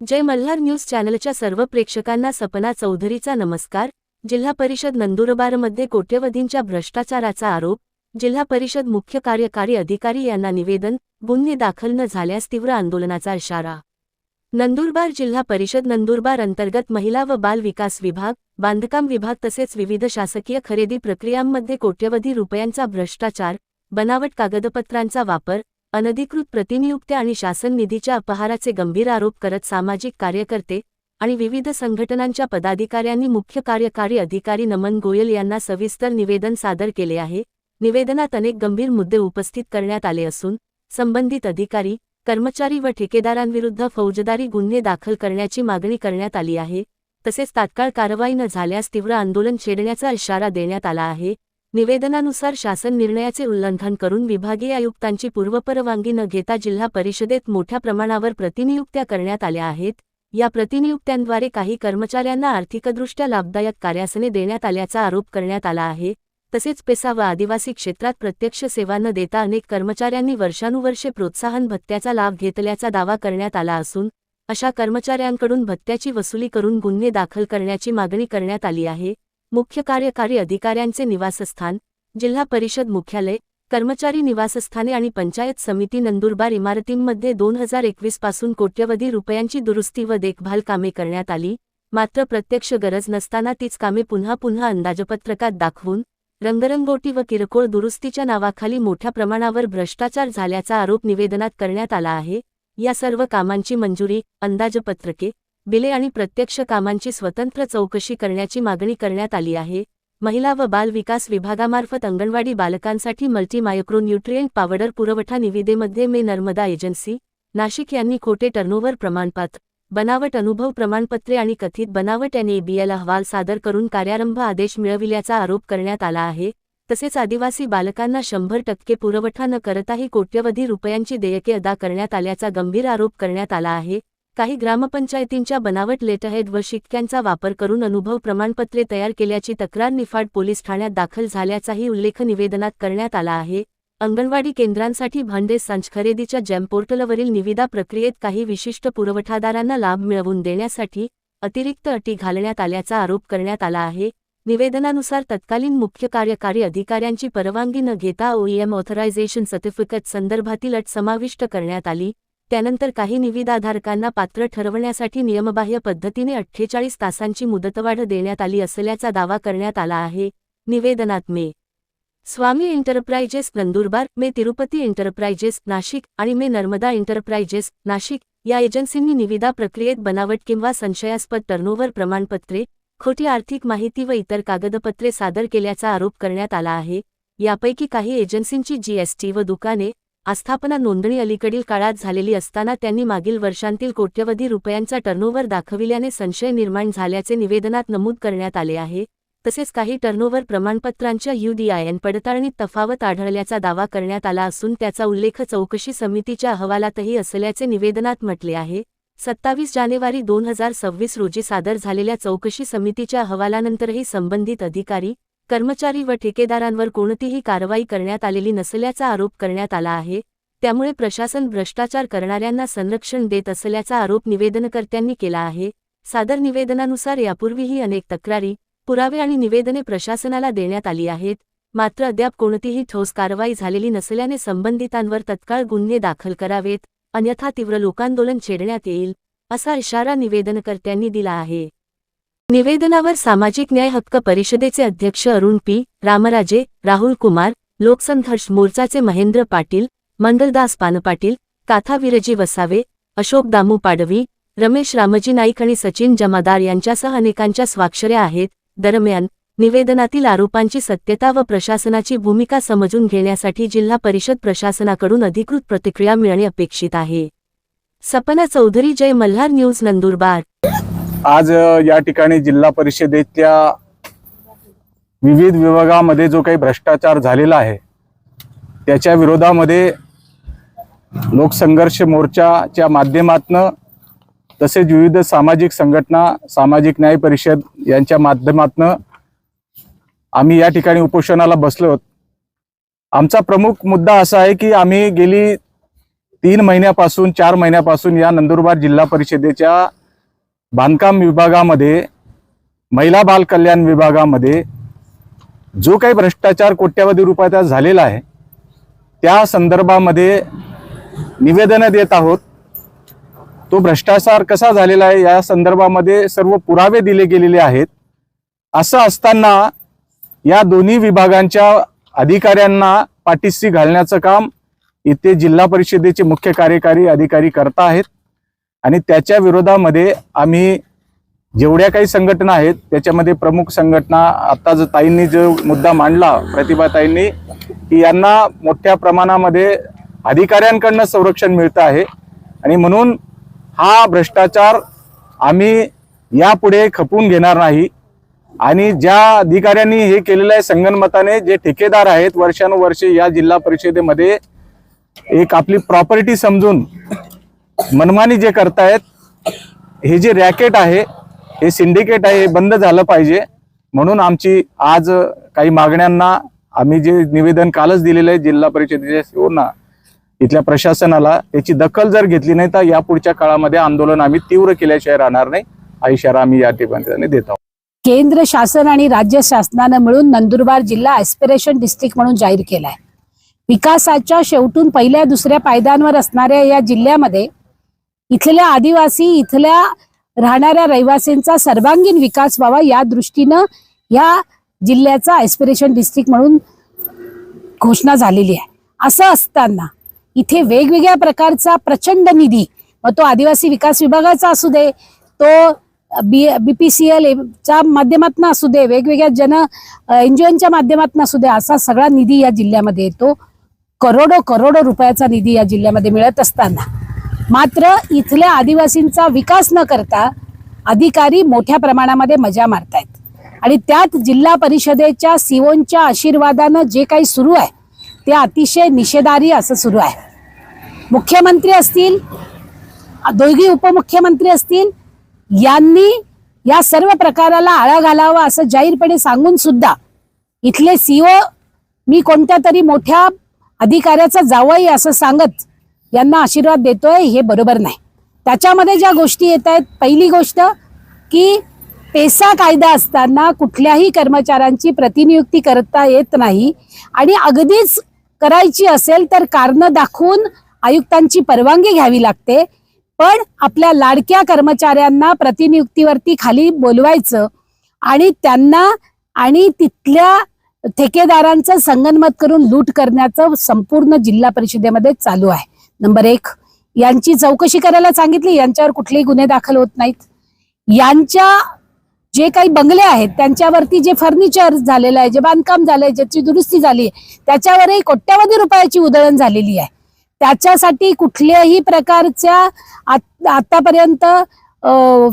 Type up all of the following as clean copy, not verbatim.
जय Malhar news चॅनलच्या सर्व प्रेक्षकांना सपना चौधरीचा नमस्कार। जिल्हा परिषद नंदुरबारमध्ये कोट्यवधींच्या भ्रष्टाचाराचा आरोप। जिल्हा परिषद मुख्य कार्यकारी अधिकारी यांना निवेदन, गुन्हे दाखल न झाल्यास तीव्र आंदोलनाचा इशारा। नंदुरबार जिल्हा परिषद नंदुरबार अंतर्गत महिला व बाल विकास विभाग, बांधकाम विभाग तसेच विविध शासकीय खरेदी प्रक्रियांमध्ये कोट्यवधी रुपयांचा भ्रष्टाचार, बनावट कागदपत्रांचा वापर, अनधिकृत प्रतिनियुक्त्या आणि शासन निधीच्या अपहाराचे गंभीर आरोप करत सामाजिक कार्यकर्ते आणि विविध संघटनांच्या पदाधिकाऱ्यांनी मुख्य कार्यकारी अधिकारी नमन गोयल यांना सविस्तर निवेदन सादर केले आहे। निवेदनात अनेक गंभीर मुद्दे उपस्थित करण्यात आले असून संबंधित अधिकारी, कर्मचारी व ठेकेदारांविरुद्ध फौजदारी गुन्हे दाखल करण्याची मागणी करण्यात आली आहे। तसेच तात्काळ कारवाई न झाल्यास तीव्र आंदोलन छेडण्याचा इशारा देण्यात आला आहे। निवेदनानुसार शासन निर्णयाचे उल्लंघन करून विभागीय आयुक्तांची पूर्वपरवानगी न घेता जिल्हा परिषदेत मोठ्या प्रमाणावर प्रतिनियुक्त्या करण्यात आल्या आहेत। या प्रतिनियुक्त्यांद्वारे काही कर्मचाऱ्यांना आर्थिकदृष्ट्या लाभदायक कार्यासने देण्यात आल्याचा आरोप करण्यात आला आहे। तसेच पेसा व आदिवासी क्षेत्रात प्रत्यक्ष सेवा न देता अनेक कर्मचाऱ्यांनी वर्षानुवर्षे प्रोत्साहन भत्त्याचा लाभ घेतल्याचा दावा करण्यात आला असून अशा कर्मचाऱ्यांकडून भत्त्याची वसुली करून गुन्हे दाखल करण्याची मागणी करण्यात आली आहे। मुख्य कार्यकारी अधिकाऱ्यांचे निवासस्थान, जिल्हा परिषद मुख्यालय, कर्मचारी निवासस्थाने आणि पंचायत समिती नंदुरबार इमारतींमध्ये 2021 पासून कोट्यवधी रुपयांची दुरुस्ती व देखभाल कामे करण्यात आली। मात्र प्रत्यक्ष गरज नसताना तीच कामे पुन्हा पुन्हा अंदाजपत्रकात दाखवून रंगरंगोटी व किरकोळ दुरुस्तीच्या नावाखाली मोठ्या प्रमाणावर भ्रष्टाचार झाल्याचा आरोप निवेदनात करण्यात आला आहे। या सर्व कामांची मंजुरी, अंदाजपत्रके, बिले आणि प्रत्यक्ष कामांची स्वतंत्र चौकशी करण्याची मागणी करण्यात आली आहे। महिला व बाल विकास विभागामार्फत अंगणवाडी बालकांसाठी मल्टी मायक्रोन्यूट्रिएंट पावडर पुरवठा निविदेमध्ये मे नर्मदा एजन्सी, नाशिक यांनी खोटे टर्नओव्हर प्रमाणपत्र, बनावट अनुभव प्रमाणपत्रे आणि कथित बनावट NABL अहवाल सादर करून कार्यारंभ आदेश मिळविल्याचा आरोप करण्यात आला आहे। तसेच आदिवासी बालकांना 100% पुरवठा न करताही कोट्यवधी रुपयांची देयके अदा करण्यात आल्याचा गंभीर आरोप करण्यात आला आहे। काही ग्रामपंचायतींच्या बनावट लेटरहेड व शिक्क्यांचा वापर करून अनुभव प्रमाणपत्रे तयार केल्याची तक्रार निफाड पोलीस ठाण्यात दाखल झाल्याचाही उल्लेख निवेदनात करण्यात आला आहे। अंगणवाडी केंद्रांसाठी भांडे संच खरेदीच्या जेम पोर्टलवरील निविदा प्रक्रियेत काही विशिष्ट पुरवठादारांना लाभ मिळवून देण्यासाठी अतिरिक्त अटी घालण्यात आल्याचा आरोप करण्यात आला आहे। निवेदनानुसार तत्कालीन मुख्य कार्यकारी अधिकाऱ्यांची परवानगी न घेता OEM ऑथरायझेशन सर्टिफिकेट संदर्भातील अट समाविष्ट करण्यात आली। त्यानंतर काही निविदाधारकांना पात्र ठरवण्यासाठी नियमबाह्य पद्धतीने 48 तासांची मुदतवाढ देण्यात आली असल्याचा दावा करण्यात आला आहे। निवेदनात मे स्वामी एंटरप्राइजेस नंदुरबार, मे तिरुपती एंटरप्राइजेस नाशिक आणि मे नर्मदा एंटरप्राइजेस नाशिक या एजन्सींनी निविदा प्रक्रियेत बनावट किंवा संशयास्पद टर्नओव्हर प्रमाणपत्रे, खोटी आर्थिक माहिती व इतर कागदपत्रे सादर केल्याचा आरोप करण्यात आला आहे। यापैकी काही एजन्सींची GST व दुकाने, आस्थापना नोंदणी अलीकडील काळात झालेली असताना त्यांनी मागील वर्षांतील कोट्यवधी रुपयांचा टर्नओव्हर दाखविल्याने संशय निर्माण झाल्याचे निवेदनात नमूद करण्यात आले आहे। तसेच काही टर्नओव्हर प्रमाणपत्रांच्या UDIN पडताळणीत तफावत आढळल्याचा दावा करण्यात आला असून त्याचा उल्लेख चौकशी समितीच्या अहवालातही असल्याचे निवेदनात म्हटले आहे। 27 जानेवारी 2026 रोजी सादर झालेल्या चौकशी समितीच्या अहवालानंतरही संबंधित अधिकारी, कर्मचारी व ठेकेदारांवर कोणतीही कारवाई करण्यात आलेली नसल्याचा आरोप करण्यात आला आहे। त्यामुळे प्रशासन भ्रष्टाचार करणाऱ्यांना संरक्षण देत असल्याचा आरोप निवेदनकर्त्यांनी केला आहे। सादर निवेदनानुसार यापूर्वीही अनेक तक्रारी, पुरावे आणि निवेदने प्रशासनाला देण्यात आली आहेत। मात्र अद्याप कोणतीही ठोस कारवाई झालेली नसल्याने संबंधितांवर तत्काळ गुन्हे दाखल करावेत, अन्यथा तीव्र लोकांदोलन छेडण्यात येईल, असा इशारा निवेदनकर्त्यांनी दिला आहे। निवेदनावर सामाजिक न्याय हक्क परिषदेचे अध्यक्ष अरुण P. रामराजे, राहुल कुमार, लोकसंघर्ष मोर्चाचे महेंद्र पाटील, मंगलदास पानपाटील, काथा विरजी वसावे, अशोक दामू पाडवी, रमेश रामजी नाईक आणि सचिन जमादार यांच्यासह अनेकांच्या स्वाक्षऱ्या आहेत। दरम्यान निवेदनातील आरोपांची सत्यता व प्रशासनाची भूमिका समजून घेण्यासाठी जिल्हा परिषद प्रशासनाकडून अधिकृत प्रतिक्रिया मिळणे अपेक्षित आहे। सपना चौधरी, जय मल्हार न्यूज नंदुरबार। आज या ठिकाणी जिल्हा परिषदेच्या विविध विभागामध्ये जो काही भ्रष्टाचार झालेला आहे त्याच्या विरोधामध्ये लोकसंघर्ष मोर्चाच्या माध्यमातून तसेच विविध सामाजिक संघटना, सामाजिक न्याय परिषद यांच्या माध्यमातून आम्ही या ठिकाणी उपोषणाला बसलो आहोत। आमचा प्रमुख मुद्दा असा आहे की आम्ही गेली 4 महिन्यापासून या नंदुरबार जिल्हा परिषदेच्या बांधकाम विभागामध्ये, महिला बाल कल्याण विभागामध्ये जो काही भ्रष्टाचार कोट्यवधी रुपयाचा झालेला आहे त्या संदर्भामध्ये निवेदन देत आहोत. तो भ्रष्टाचार कसा झालेला आहे या संदर्भामध्ये सर्व पुरावे दिले गेलेले आहेत. असं असताना या दोन्ही विभागांच्या अधिकाऱ्यांना पाठीशी घालण्याचं काम इथे जिल्हा परिषदेचे मुख्य कार्यकारी अधिकारी करत आहेत आणि त्याच्या विरोधामध्ये आम्ही जेवढ्या काही संघटना आहेत त्याच्यामध्ये प्रमुख संघटना, आता जो ताईंनी जो मुद्दा मांडला प्रतिभाताईंनी, की यांना मोठ्या प्रमाणामध्ये अधिकाऱ्यांकडनं संरक्षण मिळतं आहे आणि म्हणून हा भ्रष्टाचार आम्ही यापुढे खपवून घेणार नाही. आणि ज्या अधिकाऱ्यांनी हे केलेलं आहे संगनमताने, जे ठेकेदार आहेत वर्षानुवर्षे या जिल्हा परिषदेमध्ये एक आपली प्रॉपर्टी समजून मनमानी जे करतायत, हे जे रॅकेट आहे, हे सिंडिकेट आहे, हे बंद झालं पाहिजे. म्हणून आमची आज काही मागण्यांना आम्ही जे निवेदन कालच दिलेलं आहे जिल्हा परिषदेच्या सीओना, इथल्या प्रशासनाला, त्याची दखल जर घेतली नाही तर यापुढच्या काळामध्ये आंदोलन आम्ही तीव्र केल्याशिवाय राहणार नाही, हा इशारा आम्ही या ठिकाणी देत आहोत. केंद्र शासन आणि राज्य शासनानं मिळून नंदुरबार जिल्हा ॲस्पिरेशन डिस्ट्रिक्ट म्हणून जाहीर केलाय. विकासाच्या शेवटून पहिल्या दुसऱ्या पायद्यांवर असणाऱ्या या जिल्ह्यामध्ये इथल्या आदिवासी, इथल्या राहणाऱ्या रहिवासींचा सर्वांगीण विकास व्हावा या दृष्टीनं या जिल्ह्याचा ॲस्पिरेशन डिस्ट्रिक्ट म्हणून घोषणा झालेली आहे. असं असताना इथे वेगवेगळ्या प्रकारचा प्रचंड निधी, मग तो आदिवासी विकास विभागाचा असू दे, तो BPCL च्या माध्यमातून असू दे, वेगवेगळ्या NGOच्या माध्यमातून असू दे, असा सगळा निधी या जिल्ह्यामध्ये येतो. करोडो रुपयाचा निधी या जिल्ह्यामध्ये मिळत असताना मात्र इथल्या आदिवासींचा विकास न करता अधिकारी मोठ्या प्रमाणामध्ये मजा मारतायत आणि त्यात जिल्हा परिषदेच्या सीओच्या आशीर्वादानं जे काही सुरू आहे ते अतिशय निषेधार्ह असं सुरू आहे. मुख्यमंत्री असतील, दोघी उपमुख्यमंत्री असतील, यांनी या सर्व प्रकाराला आळा घालावा असं जाहीरपणे सांगून सुद्धा इथले सीओ मी कोणत्या तरी मोठ्या अधिकाऱ्याचा जावई असं सांगत यांना आशीर्वाद देतोय, हे बरोबर नाही. त्याच्यामध्ये ज्या गोष्टी येत आहेत, पहिली गोष्ट की पेसा कायदा असताना कुठल्याही कर्मचाऱ्यांची प्रतिनियुक्ती करता येत नाही आणि अगदीच करायची असेल तर कारणं दाखवून आयुक्तांची परवानगी घ्यावी लागते. पण आपल्या लाडक्या कर्मचाऱ्यांना प्रतिनियुक्तीवरती खाली बोलवायचं आणि त्यांना आणि तिथल्या ठेकेदारांचं संगनमत करून लूट करण्याचं संपूर्ण जिल्हा परिषदेमध्ये चालू आहे. नंबर 1, यांची चौकशी करायला सांगितली, यांच्यावर कुठलेही गुन्हे दाखल होत नाहीत. यांच्या जे काही बंगले आहेत त्यांच्यावरती जे फर्निचर झालेलं आहे, जे बांधकाम झालंय, ज्याची दुरुस्ती झाली, त्याच्यावरही कोट्यवधी रुपयाची उधळण झालेली आहे. त्याच्यासाठी कुठल्याही प्रकारच्या आतापर्यंत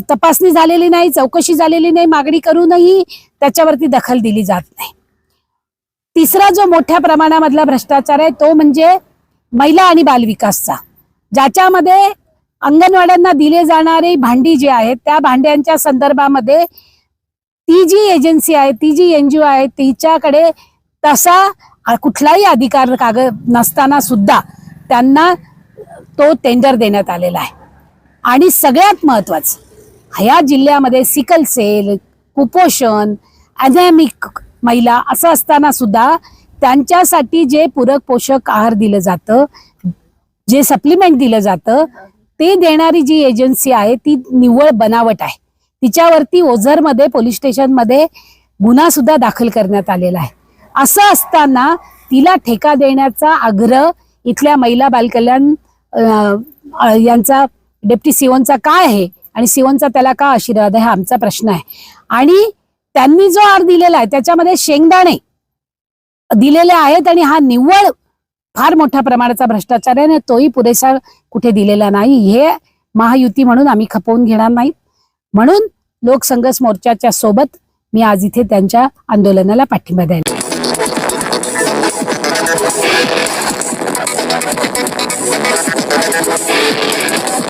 तपासणी झालेली नाही, चौकशी झालेली नाही, मागणी करूनही त्याच्यावरती दखल दिली जात नाही. तिसरा जो मोठ्या प्रमाणामधला भ्रष्टाचार आहे तो म्हणजे महिला आणि बालविकासचा, ज्याच्यामध्ये अंगणवाड्यांना दिले जाणारी भांडी जी आहेत त्या भांड्यांच्या संदर्भामध्ये ती जी एजन्सी आहे, ती जी NGO आहे, तिच्याकडे तसा कुठलाही अधिकार कागद नसताना सुद्धा त्यांना तो टेंडर देण्यात आलेला आहे. आणि सगळ्यात महत्वाचं, ह्या जिल्ह्यामध्ये सिकल सेल, कुपोषण, अॅनेमिक महिला असं असताना सुद्धा त्यांच्यासाठी जे पूरक पोषक आहार दिलं जातं, जे सप्लिमेंट दिलं जातं, ते देणारी जी एजन्सी आहे ती निव्वळ बनावट आहे. तिच्यावरती ओझरमध्ये पोलीस स्टेशनमध्ये गुन्हा सुद्धा दाखल करण्यात आलेला आहे. असं असताना तिला ठेका देण्याचा आग्रह इथल्या महिला बालकल्याण यांचा डेप्टी सीओचा काय आहे आणि सीओचा त्याला का आशीर्वाद आहे, हा आमचा प्रश्न आहे. आणि त्यांनी जो आहार दिलेला आहे त्याच्यामध्ये शेंगदाणे दिलेले आहेत आणि हा निव्वळ फार मोठ्या प्रमाणाचा भ्रष्टाचार आहे आणि तोही पुरेसा कुठे दिलेला नाही. हे महायुती म्हणून आम्ही खपवून घेणार नाही. म्हणून लोकसंघर्ष मोर्चाच्या सोबत मी आज इथे त्यांच्या आंदोलनाला पाठिंबा द्यायला